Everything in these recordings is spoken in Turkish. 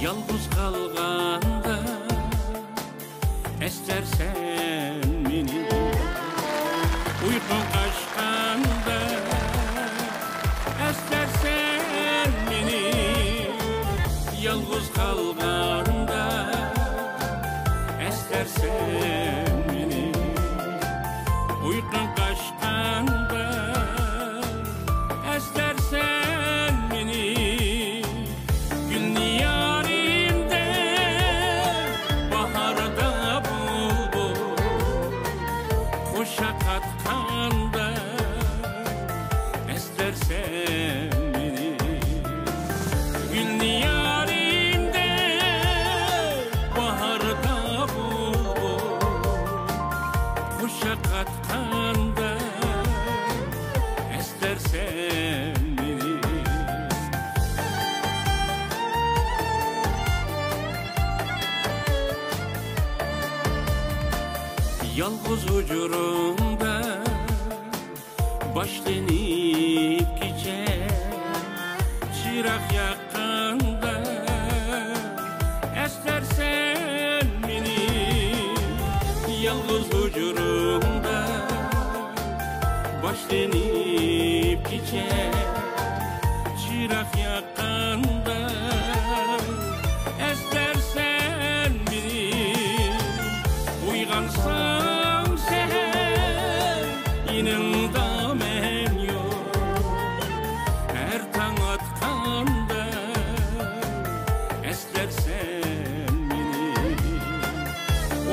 Yalnız kalganda estersen meni, uykun kaçkanda estersen meni. Yalnız kalganda estersen meni, uykun kaçkanda estersen meni. Gülni yarimde baharda bulbul koşa katkanda estersen meni. Gülni yarimde baharda bulbul koşa katkanda estersen meni. Yalnız ucurumda başlanıp geçer çırak yakanda estersen meni. Yalnız ucurumda başlanıp geçer çırak yakanda estersen meni. Uygansam seher yanımda men yok, her taң atkanda estersen meni.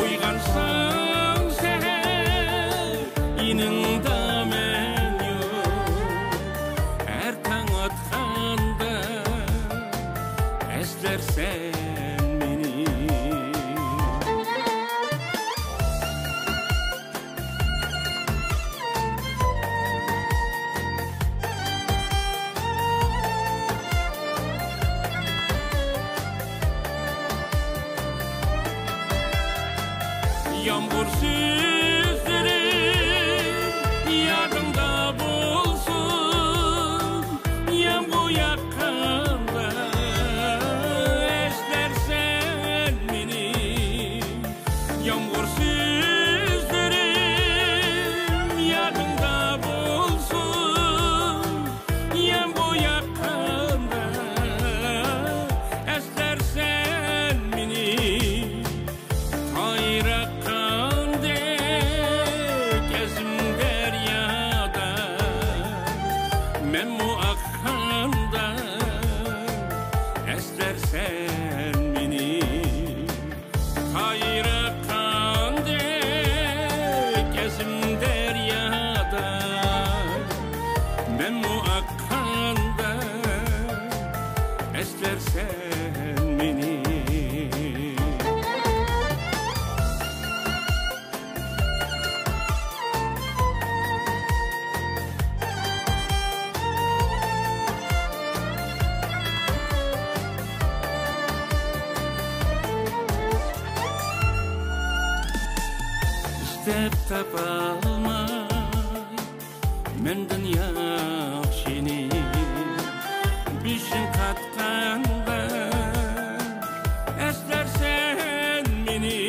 Uygansam seher yanımda men yok, her taң atkanda estersen meni. Yağmur süzdürür yadımda bulsun, yağmur yakanda estersen meni. Yağmur süzdürür yadımda bulsun, yağmur yakanda estersen meni. Hayra men muakkanda estersen meni. Hayra kande gezim deryada, men muakkanda estersen meni. İstep tapalmay menden yaxşini, bişin katkanda estersen meni.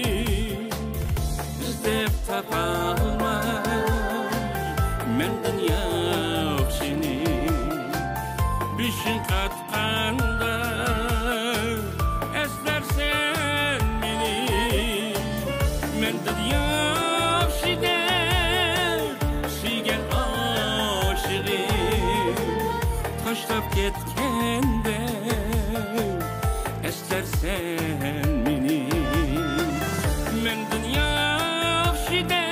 İstep tapalmay menden yaxşini, bişin katkanda estersen meni. Menden yaxşide suygan aşığım taşlap ketkende estersen meni. Menden yaxşide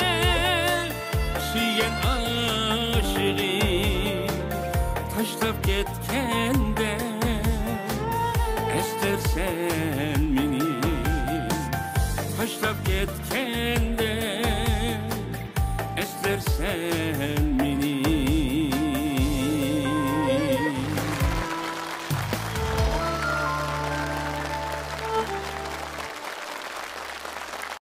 suygan aşığım taşlap ketkende estersen meni. Taşlap ketkende estersen